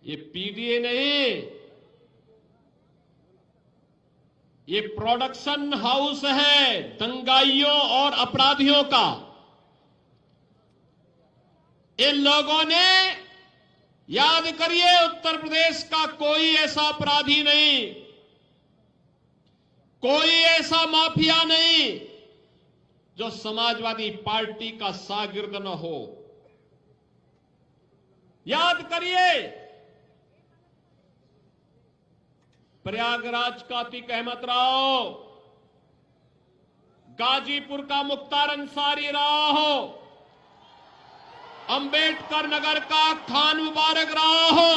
ये पीडीए नहीं, ये प्रोडक्शन हाउस है दंगाइयों और अपराधियों का। इन लोगों ने, याद करिए, उत्तर प्रदेश का कोई ऐसा अपराधी नहीं, कोई ऐसा माफिया नहीं जो समाजवादी पार्टी का शागिर्द न हो। याद करिए, प्रयागराज का अतीक अहमद राव, गाजीपुर का मुख्तार अंसारी रहा हो, अंबेडकर नगर का खान मुबारक रहा हो,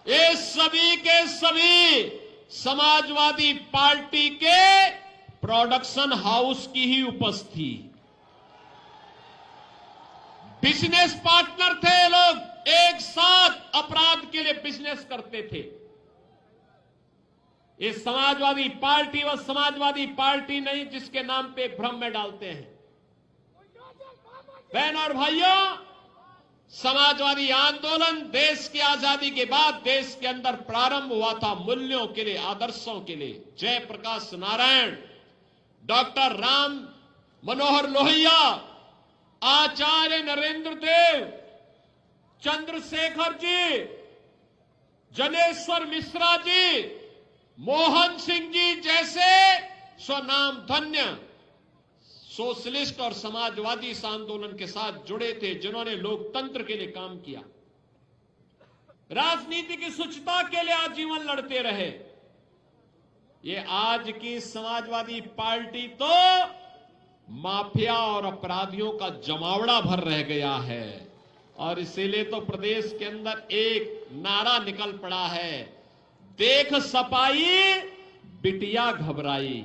ये सभी के सभी समाजवादी पार्टी के प्रोडक्शन हाउस की ही उपस्थिति, बिजनेस पार्टनर थे। लोग एक साथ अपराध के लिए बिजनेस करते थे। ये समाजवादी पार्टी व समाजवादी पार्टी नहीं जिसके नाम पे भ्रम में डालते हैं। बहन और भाइयों, समाजवादी आंदोलन देश की आजादी के बाद देश के अंदर प्रारंभ हुआ था मूल्यों के लिए, आदर्शों के लिए। जयप्रकाश नारायण, डॉक्टर राम मनोहर लोहिया, आचार्य नरेंद्र देव, चंद्रशेखर जी, जनेश्वर मिश्रा जी, मोहन सिंह जी जैसे स्वनाम धन्य सोशलिस्ट और समाजवादी इस आंदोलन के साथ जुड़े थे, जिन्होंने लोकतंत्र के लिए काम किया, राजनीति की शुचिता के लिए आजीवन लड़ते रहे। ये आज की समाजवादी पार्टी तो माफिया और अपराधियों का जमावड़ा भर रह गया है। और इसीलिए तो प्रदेश के अंदर एक नारा निकल पड़ा है, देख सपाई बिटिया घबराई।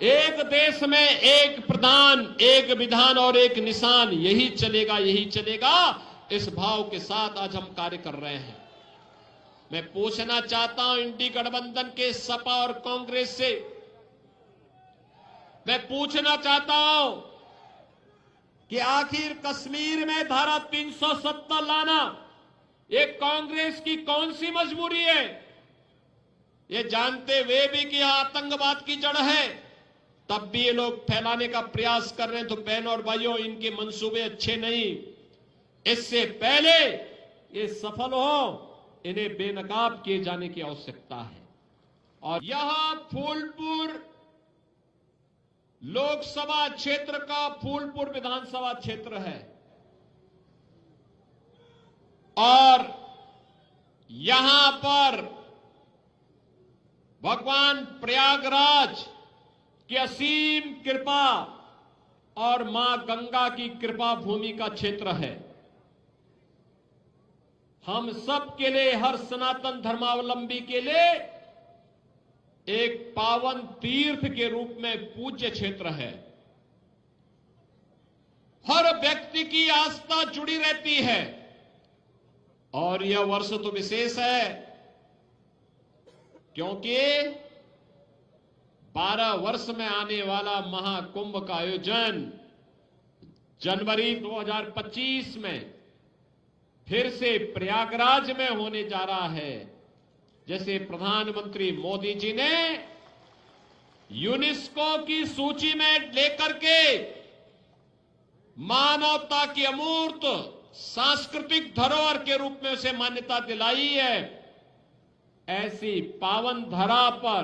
एक देश में एक प्रधान, एक विधान और एक निशान, यही चलेगा, यही चलेगा। इस भाव के साथ आज हम कार्य कर रहे हैं। मैं पूछना चाहता हूं इंडी गठबंधन के सपा और कांग्रेस से, मैं पूछना चाहता हूं कि आखिर कश्मीर में धारा 370 लाना ये कांग्रेस की कौन सी मजबूरी है? ये जानते हुए भी कि आतंकवाद की जड़ है, तब भी ये लोग फैलाने का प्रयास कर रहे हैं। तो बहन और भाइयों, इनके मंसूबे अच्छे नहीं। इससे पहले ये सफल हो, इन्हें बेनकाब किए जाने की आवश्यकता है। और यहां फूलपुर लोकसभा क्षेत्र का फूलपुर विधानसभा क्षेत्र है और यहां पर भगवान प्रयागराज की असीम कृपा और मां गंगा की कृपा भूमि का क्षेत्र है। हम सब के लिए, हर सनातन धर्मावलंबी के लिए एक पावन तीर्थ के रूप में पूज्य क्षेत्र है। हर व्यक्ति की आस्था जुड़ी रहती है और यह वर्ष तो विशेष है क्योंकि 12 वर्ष में आने वाला महाकुंभ का आयोजन जनवरी 2025 में फिर से प्रयागराज में होने जा रहा है। जैसे प्रधानमंत्री मोदी जी ने यूनेस्को की सूची में लेकर के मानवता की अमूर्त सांस्कृतिक धरोहर के रूप में उसे मान्यता दिलाई है, ऐसी पावन धरा पर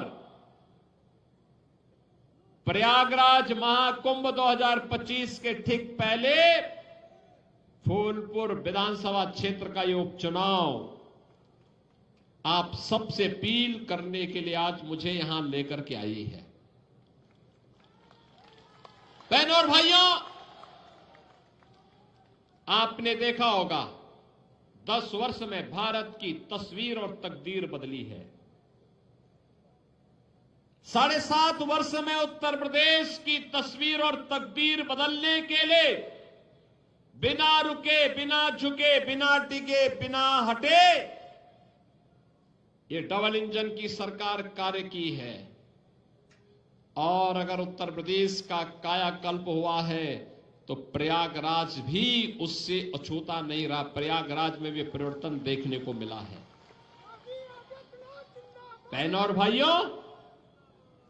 प्रयागराज महाकुंभ 2025 के ठीक पहले फूलपुर विधानसभा क्षेत्र का ये उपचुनाव आप सबसे अपील करने के लिए आज मुझे यहां लेकर के आई है। बहनों और भाइयों, आपने देखा होगा 10 वर्ष में भारत की तस्वीर और तकदीर बदली है। 7.5 वर्ष में उत्तर प्रदेश की तस्वीर और तकदीर बदलने के लिए बिना रुके, बिना झुके, बिना डिगे, बिना हटे ये डबल इंजन की सरकार कार्य की है। और अगर उत्तर प्रदेश का कायाकल्प हुआ है तो प्रयागराज भी उससे अछूता नहीं रहा। प्रयागराज में भी परिवर्तन देखने को मिला है। बहनों और भाइयों,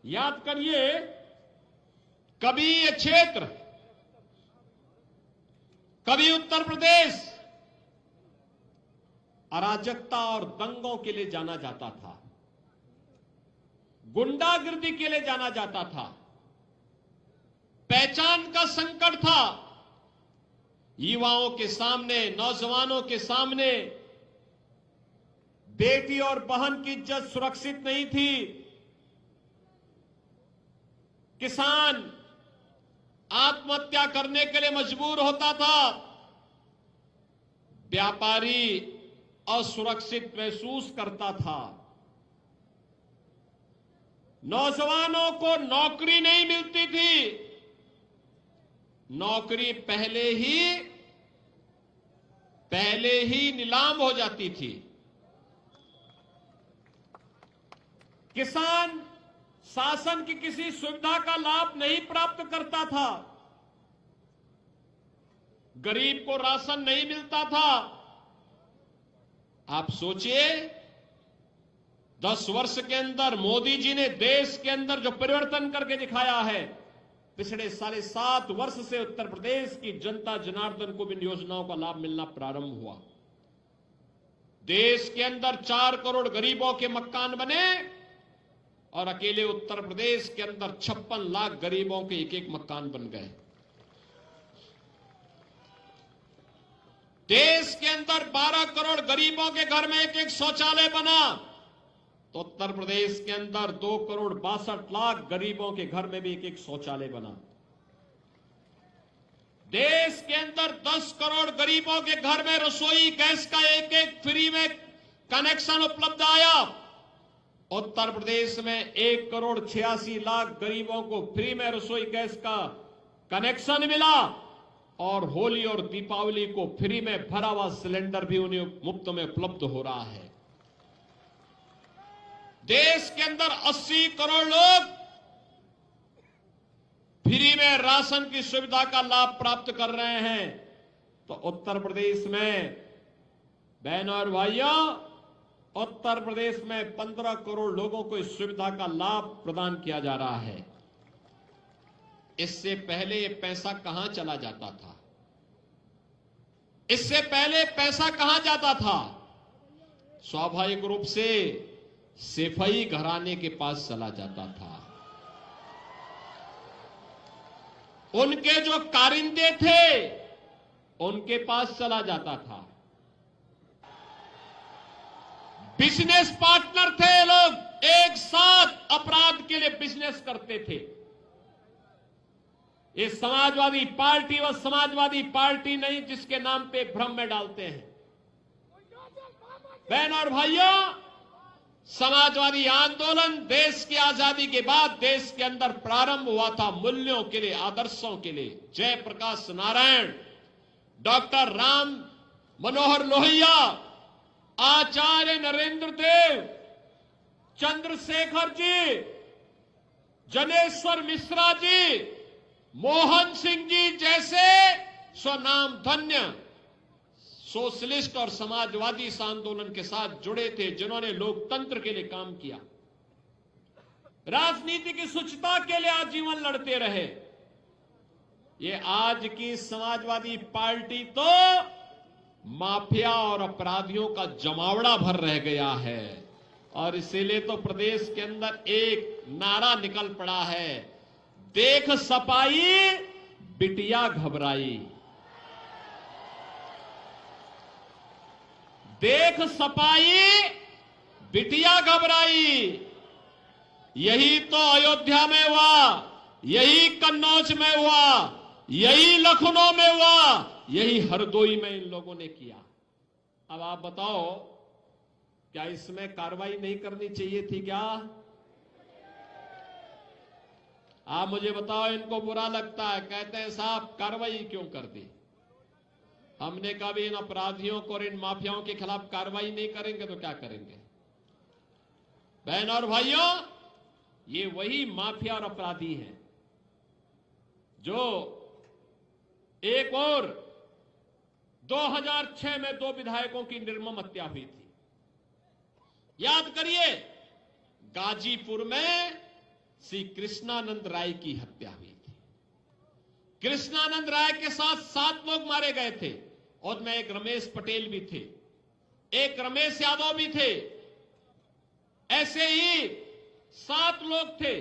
याद करिए, कभी ये क्षेत्र, कभी उत्तर प्रदेश अराजकता और दंगों के लिए जाना जाता था, गुंडागिर्दी के लिए जाना जाता था, पहचान का संकट था। युवाओं के सामने, नौजवानों के सामने बेटी और बहन की इज्जत सुरक्षित नहीं थी। किसान आत्महत्या करने के लिए मजबूर होता था। व्यापारी असुरक्षित महसूस करता था। नौजवानों को नौकरी नहीं मिलती थी। नौकरी पहले ही नीलाम हो जाती थी। किसान शासन की किसी सुविधा का लाभ नहीं प्राप्त करता था। गरीब को राशन नहीं मिलता था। आप सोचिए, 10 वर्ष के अंदर मोदी जी ने देश के अंदर जो परिवर्तन करके दिखाया है, पिछले 7.5 वर्ष से उत्तर प्रदेश की जनता जनार्दन को भी इन योजनाओं का लाभ मिलना प्रारंभ हुआ। देश के अंदर 4 करोड़ गरीबों के मकान बने और अकेले उत्तर प्रदेश के अंदर 56 लाख गरीबों के एक मकान बन गए। देश के अंदर 12 करोड़ गरीबों के घर में एक शौचालय बना, तो उत्तर प्रदेश के अंदर 2 करोड़ 62 लाख गरीबों के घर में भी एक शौचालय बना। देश के अंदर 10 करोड़ गरीबों के घर में रसोई गैस का एक फ्री में कनेक्शन उपलब्ध आया। उत्तर प्रदेश में 1 करोड़ 86 लाख गरीबों को फ्री में रसोई गैस का कनेक्शन मिला और होली और दीपावली को फ्री में भरा हुआ सिलेंडर भी उन्हें मुफ्त में उपलब्ध हो रहा है। देश के अंदर 80 करोड़ लोग फ्री में राशन की सुविधा का लाभ प्राप्त कर रहे हैं। तो उत्तर प्रदेश में, बहनों और भाइयों, उत्तर प्रदेश में 15 करोड़ लोगों को इस सुविधा का लाभ प्रदान किया जा रहा है। इससे पहले ये पैसा कहां चला जाता था? इससे पहले पैसा कहां जाता था? स्वाभाविक रूप से सेफई घराने के पास चला जाता था। उनके जो कारिंदे थे उनके पास चला जाता था। बिजनेस पार्टनर थे, लोग एक साथ अपराध के लिए बिजनेस करते थे। ये समाजवादी पार्टी व समाजवादी पार्टी नहीं जिसके नाम पे भ्रम में डालते हैं। बहन और भाइयों, समाजवादी आंदोलन देश की आजादी के बाद देश के अंदर प्रारंभ हुआ था मूल्यों के लिए, आदर्शों के लिए। जयप्रकाश नारायण, डॉक्टर राम मनोहर लोहिया, आचार्य नरेंद्र देव, चंद्रशेखर जी, जनेश्वर मिश्रा जी, मोहन सिंह जी जैसे स्वनाम धन्य सोशलिस्ट और समाजवादी इस आंदोलन के साथ जुड़े थे, जिन्होंने लोकतंत्र के लिए काम किया, राजनीति की शुचिता के लिए आजीवन लड़ते रहे। ये आज की समाजवादी पार्टी तो माफिया और अपराधियों का जमावड़ा भर रह गया है। और इसीलिए तो प्रदेश के अंदर एक नारा निकल पड़ा है, देख सपाई बिटिया घबराई। देख सपाई बिटिया घबराई। यही तो अयोध्या में हुआ, यही कन्नौज में हुआ, यही लखनऊ में हुआ, यही हरदोई में इन लोगों ने किया। अब आप बताओ, क्या इसमें कार्रवाई नहीं करनी चाहिए थी क्या? आप मुझे बताओ, इनको बुरा लगता है, कहते हैं साहब कार्रवाई क्यों कर दी? हमने कभी इन अपराधियों को और इन माफियाओं के खिलाफ कार्रवाई नहीं करेंगे तो क्या करेंगे? बहन और भाइयों, ये वही माफिया और अपराधी हैं जो एक और 2006 में 2 विधायकों की निर्मम हत्या हुई थी। याद करिए, गाजीपुर में श्री कृष्णानंद राय की हत्या हुई थी। कृष्णानंद राय के साथ 7 लोग मारे गए थे और में एक रमेश पटेल भी थे, एक रमेश यादव भी थे। ऐसे ही 7 लोग थे।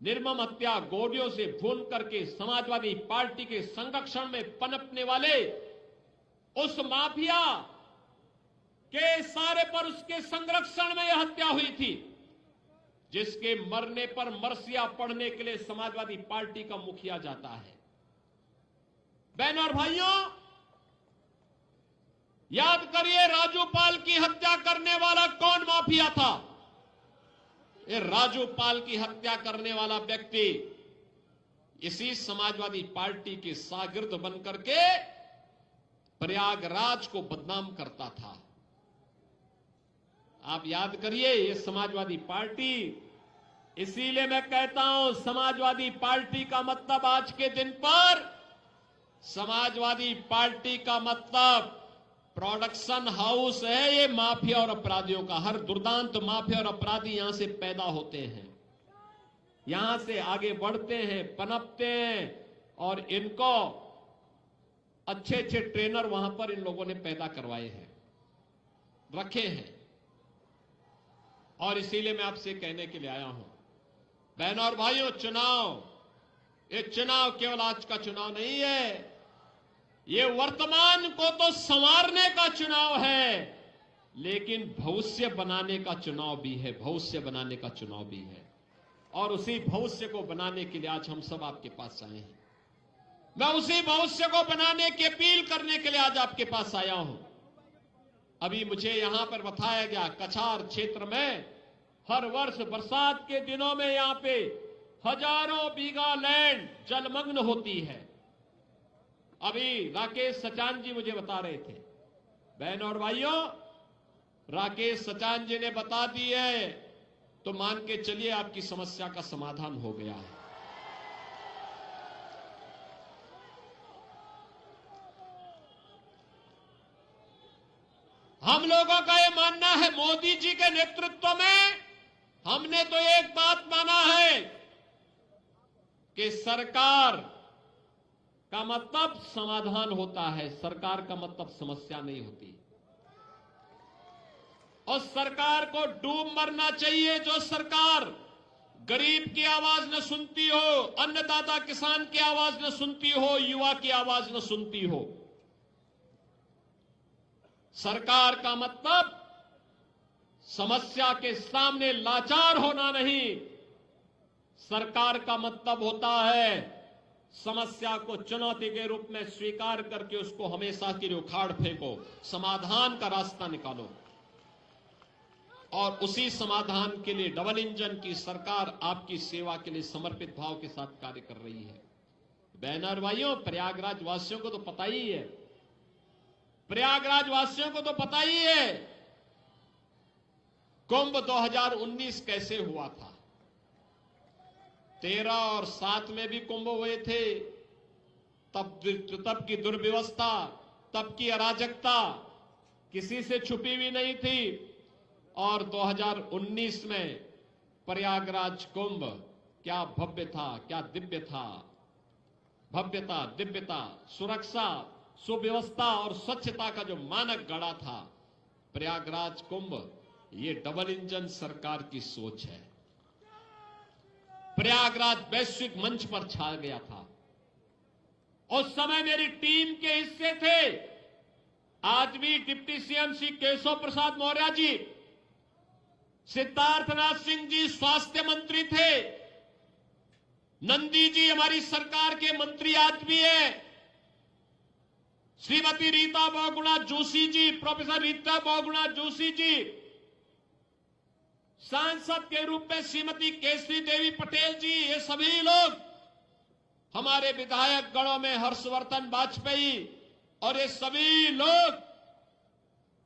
निर्मम हत्या गोलियों से भून करके समाजवादी पार्टी के संरक्षण में पनपने वाले उस माफिया के सारे पर उसके संरक्षण में यह हत्या हुई थी, जिसके मरने पर मरसिया पढ़ने के लिए समाजवादी पार्टी का मुखिया जाता है। बहनों और भाइयों, याद करिए, राजूपाल की हत्या करने वाला कौन माफिया था? ये राजूपाल की हत्या करने वाला व्यक्ति इसी समाजवादी पार्टी के शागिर्द बनकर के प्रयागराज को बदनाम करता था। आप याद करिए, ये समाजवादी पार्टी, इसीलिए मैं कहता हूं, समाजवादी पार्टी का मतलब आज के दिन पर, समाजवादी पार्टी का मतलब प्रोडक्शन हाउस है ये माफिया और अपराधियों का। हर दुर्दांत माफिया और अपराधी यहां से पैदा होते हैं, यहां से आगे बढ़ते हैं, पनपते हैं, और इनको अच्छे अच्छे ट्रेनर वहां पर इन लोगों ने पैदा करवाए हैं, रखे हैं। और इसीलिए मैं आपसे कहने के लिए आया हूं, बहनों और भाइयों, ये चुनाव केवल आज का चुनाव नहीं है, ये वर्तमान को तो संवारने का चुनाव है, लेकिन भविष्य बनाने का चुनाव भी है, भविष्य बनाने का चुनाव भी है। और उसी भविष्य को बनाने के लिए आज हम सब आपके पास आए हैं। मैं उसी भविष्य को बनाने की अपील करने के लिए आज आपके पास आया हूं। अभी मुझे यहां पर बताया गया, कछार क्षेत्र में हर वर्ष बरसात के दिनों में यहां पे हजारों बीघा लैंड जलमग्न होती है। अभी राकेश सचान जी मुझे बता रहे थे। बहनों और भाइयों, राकेश सचान जी ने बता दी है तो मान के चलिए आपकी समस्या का समाधान हो गया है। हम लोगों का यह मानना है, मोदी जी के नेतृत्व में हमने तो एक बात माना है कि सरकार का मतलब समाधान होता है, सरकार का मतलब समस्या नहीं होती। और सरकार को डूब मरना चाहिए जो सरकार गरीब की आवाज न सुनती हो, अन्नदाता किसान की आवाज न सुनती हो, युवा की आवाज न सुनती हो। सरकार का मतलब समस्या के सामने लाचार होना नहीं, सरकार का मतलब होता है समस्या को चुनौती के रूप में स्वीकार करके उसको हमेशा के लिए उखाड़ फेंको, समाधान का रास्ता निकालो। और उसी समाधान के लिए डबल इंजन की सरकार आपकी सेवा के लिए समर्पित भाव के साथ कार्य कर रही है। बहनों और भाइयों, प्रयागराज वासियों को तो पता ही है, प्रयागराज वासियों को तो पता ही है कुंभ 2019 कैसे हुआ था। 13 और 7 में भी कुंभ हुए थे, तब की दुर्व्यवस्था, तब की अराजकता किसी से छुपी हुई नहीं थी। और 2019 में प्रयागराज कुंभ क्या भव्य था, क्या दिव्य था। भव्यता, दिव्यता, सुरक्षा, सुव्यवस्था और स्वच्छता का जो मानक गढ़ा था प्रयागराज कुंभ, ये डबल इंजन सरकार की सोच है। प्रयागराज वैश्विक मंच पर छा गया था। उस समय मेरी टीम के हिस्से थे आज भी डिप्टी सीएम श्री केशव प्रसाद मौर्य जी, सिद्धार्थनाथ सिंह जी स्वास्थ्य मंत्री थे, नंदी जी हमारी सरकार के मंत्री आज भी है, श्रीमती रीता बहुगुणा जोशी जी, प्रोफेसर रीता बहुगुणा जोशी जी, सांसद के रूप में श्रीमती केसरी देवी पटेल जी, ये सभी लोग हमारे विधायक गणों में हर्षवर्धन वाजपेयी, और ये सभी लोग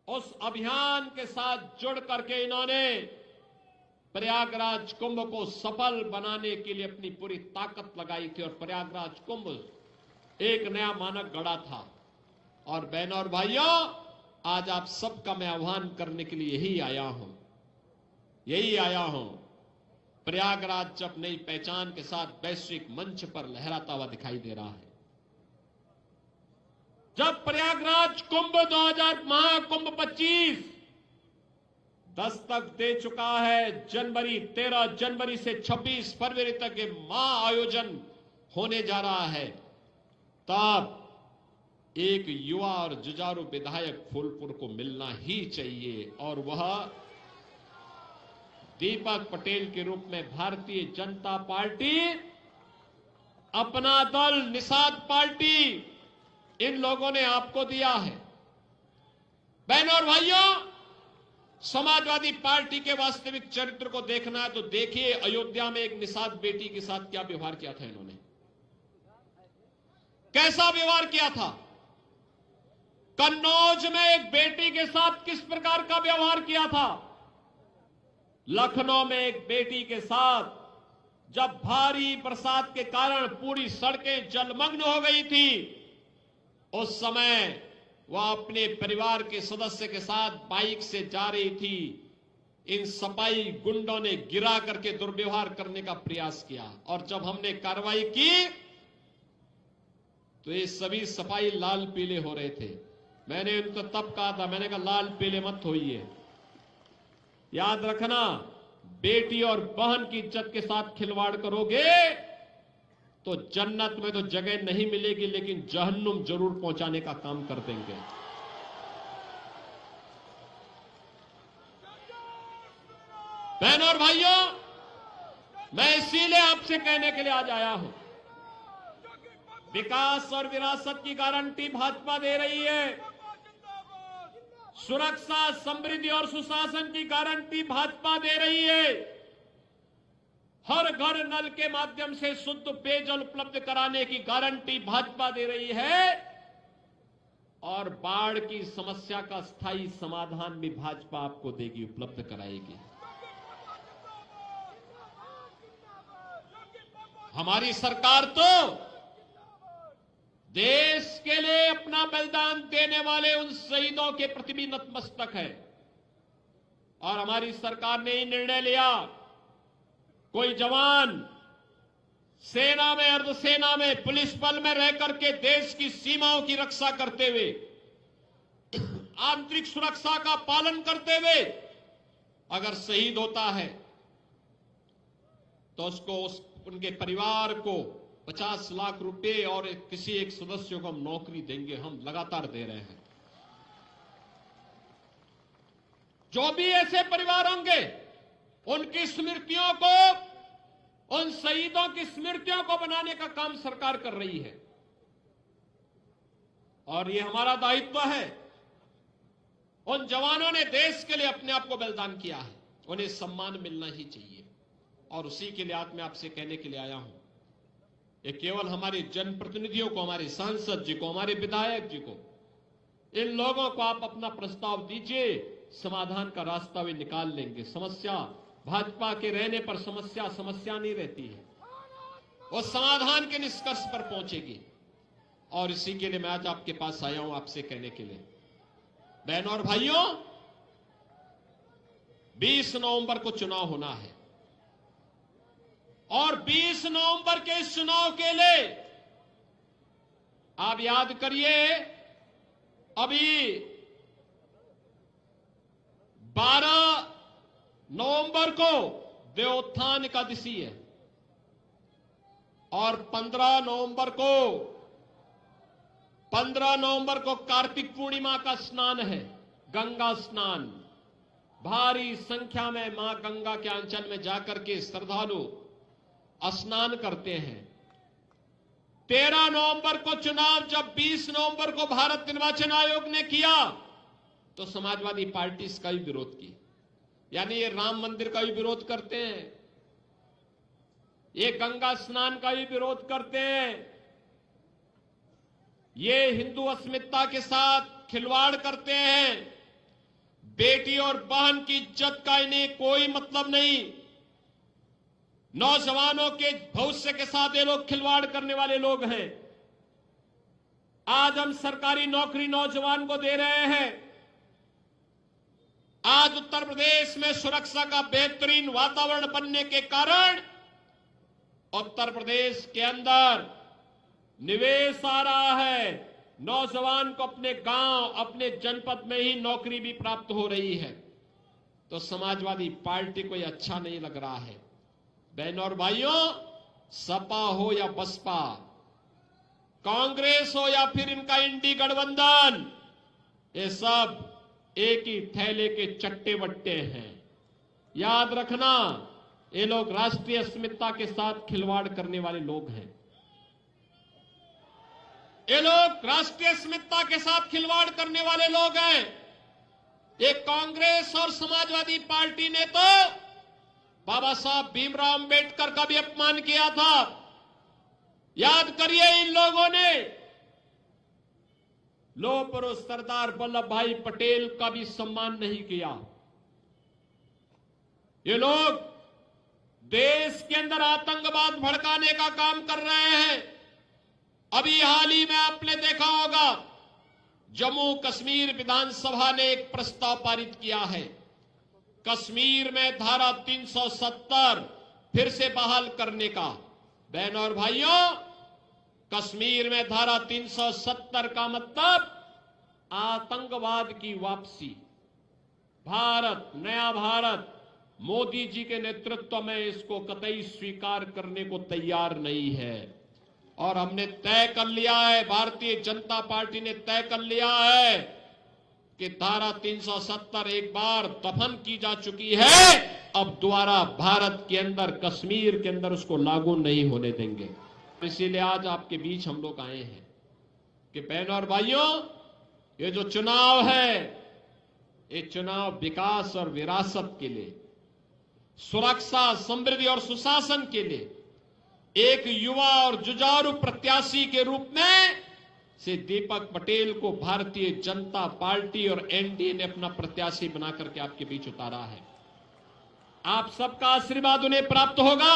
उस अभियान के साथ जुड़ करके इन्होंने प्रयागराज कुंभ को सफल बनाने के लिए अपनी पूरी ताकत लगाई थी। और प्रयागराज कुंभ एक नया मानक गढ़ा था। और बहनों और भाइयों, आज आप सबका मैं आह्वान करने के लिए यही आया हूं। प्रयागराज जब नई पहचान के साथ वैश्विक मंच पर लहराता हुआ दिखाई दे रहा है, जब प्रयागराज कुंभ 2000 महाकुंभ 25 दस्तक दे चुका है, 13 जनवरी से 26 फरवरी तक ये महाआयोजन होने जा रहा है, तब एक युवा और जुझारू विधायक फूलपुर को मिलना ही चाहिए, और वह दीपक पटेल के रूप में भारतीय जनता पार्टी, अपना दल निषाद पार्टी, इन लोगों ने आपको दिया है। बहनों और भाइयों, समाजवादी पार्टी के वास्तविक चरित्र को देखना है तो देखिए अयोध्या में एक निषाद बेटी के साथ क्या व्यवहार किया था इन्होंने, कैसा व्यवहार किया था। कन्नौज में एक बेटी के साथ किस प्रकार का व्यवहार किया था। लखनऊ में एक बेटी के साथ जब भारी बरसात के कारण पूरी सड़कें जलमग्न हो गई थी, उस समय वह अपने परिवार के सदस्य के साथ बाइक से जा रही थी, इन सफाई गुंडों ने गिरा करके दुर्व्यवहार करने का प्रयास किया, और जब हमने कार्रवाई की तो ये सभी सफाई लाल पीले हो रहे थे। मैंने उनको तब कहा था, मैंने कहा लाल पीले मत होइए, याद रखना बेटी और बहन की इज्जत के साथ खिलवाड़ करोगे तो जन्नत में तो जगह नहीं मिलेगी, लेकिन जहन्नुम जरूर पहुंचाने का काम कर देंगे। बहनों और भाइयों, मैं इसीलिए आपसे कहने के लिए आज आया हूं, विकास और विरासत की गारंटी भाजपा दे रही है, सुरक्षा, समृद्धि और सुशासन की गारंटी भाजपा दे रही है, हर घर नल के माध्यम से शुद्ध पेयजल उपलब्ध कराने की गारंटी भाजपा दे रही है, और बाढ़ की समस्या का स्थायी समाधान भी भाजपा आपको देगी, उपलब्ध कराएगी। हमारी सरकार तो देश के लिए अपना बलिदान देने वाले उन शहीदों के प्रति भी नतमस्तक है, और हमारी सरकार ने ही निर्णय लिया, कोई जवान सेना में, अर्धसेना में, पुलिस बल में रह करके देश की सीमाओं की रक्षा करते हुए, आंतरिक सुरक्षा का पालन करते हुए अगर शहीद होता है तो उसको, उनके परिवार को 50 लाख रुपए और किसी एक सदस्य को हम नौकरी देंगे, हम लगातार दे रहे हैं। जो भी ऐसे परिवार होंगे, उनकी स्मृतियों को, उन शहीदों की स्मृतियों को बनाने का काम सरकार कर रही है, और ये हमारा दायित्व है। उन जवानों ने देश के लिए अपने आप को बलिदान किया है, उन्हें सम्मान मिलना ही चाहिए, और उसी के लिए आज मैं आपसे कहने के लिए आया हूं, ये केवल हमारे जनप्रतिनिधियों को, हमारे सांसद जी को, हमारे विधायक जी को, इन लोगों को आप अपना प्रस्ताव दीजिए, समाधान का रास्ता वे निकाल लेंगे। समस्या भाजपा के रहने पर समस्या नहीं रहती है, वो समाधान के निष्कर्ष पर पहुंचेगी, और इसी के लिए मैं आज आपके पास आया हूं, आपसे कहने के लिए। बहनों और भाइयों, 20 नवंबर को चुनाव होना है, और 20 नवंबर के इस चुनाव के लिए आप याद करिए, अभी 12 नवंबर को देवोत्थान एकादशी है, और 15 नवंबर को कार्तिक पूर्णिमा का स्नान है, गंगा स्नान। भारी संख्या में मां गंगा के अंचल में जाकर के श्रद्धालु स्नान करते हैं। 13 नवंबर को चुनाव, जब 20 नवंबर को भारत निर्वाचन आयोग ने किया तो समाजवादी पार्टी इसका भी विरोध की, यानी ये राम मंदिर का भी विरोध करते हैं, ये गंगा स्नान का भी विरोध करते हैं, ये हिंदू अस्मिता के साथ खिलवाड़ करते हैं, बेटी और बहन की इज्जत का इन्हें कोई मतलब नहीं, नौजवानों के भविष्य के साथ ये लोग खिलवाड़ करने वाले लोग हैं। आज हम सरकारी नौकरी नौजवान को दे रहे हैं। आज उत्तर प्रदेश में सुरक्षा का बेहतरीन वातावरण बनने के कारण उत्तर प्रदेश के अंदर निवेश आ रहा है। नौजवान को अपने गांव, अपने जनपद में ही नौकरी भी प्राप्त हो रही है। तो समाजवादी पार्टी को यह अच्छा नहीं लग रहा है। बहनों और भाइयों, सपा हो या बसपा, कांग्रेस हो या फिर इनका इंडी गठबंधन, ये सब एक ही थैले के चट्टे बट्टे हैं। याद रखना, ये लोग राष्ट्रीय अस्मिता के साथ खिलवाड़ करने वाले लोग हैं। ये लोग राष्ट्रीय अस्मिता के साथ खिलवाड़ करने वाले लोग हैं। एक कांग्रेस और समाजवादी पार्टी ने तो बाबा साहब भीमराव अंबेडकर का भी अपमान किया था। याद करिए, इन लोगों ने लोह पुरुष सरदार वल्लभ भाई पटेल का भी सम्मान नहीं किया। ये लोग देश के अंदर आतंकवाद भड़काने का काम कर रहे हैं। अभी हाल ही में आपने देखा होगा, जम्मू कश्मीर विधानसभा ने एक प्रस्ताव पारित किया है। कश्मीर में धारा 370 फिर से बहाल करने का। बहनों और भाइयों, कश्मीर में धारा 370 का मतलब आतंकवाद की वापसी। भारत, नया भारत, मोदी जी के नेतृत्व में इसको कतई स्वीकार करने को तैयार नहीं है। और हमने तय कर लिया है, भारतीय जनता पार्टी ने तय कर लिया है कि धारा 370 एक बार दफन की जा चुकी है, अब दोबारा भारत के अंदर, कश्मीर के अंदर उसको लागू नहीं होने देंगे। इसीलिए आज आपके बीच हम लोग आए हैं कि बहनों और भाइयों, ये जो चुनाव है, ये चुनाव विकास और विरासत के लिए, सुरक्षा, समृद्धि और सुशासन के लिए एक युवा और जुझारू प्रत्याशी के रूप में से दीपक पटेल को भारतीय जनता पार्टी और एनडीए ने अपना प्रत्याशी बना करके आपके बीच उतारा है। आप सबका आशीर्वाद उन्हें प्राप्त होगा।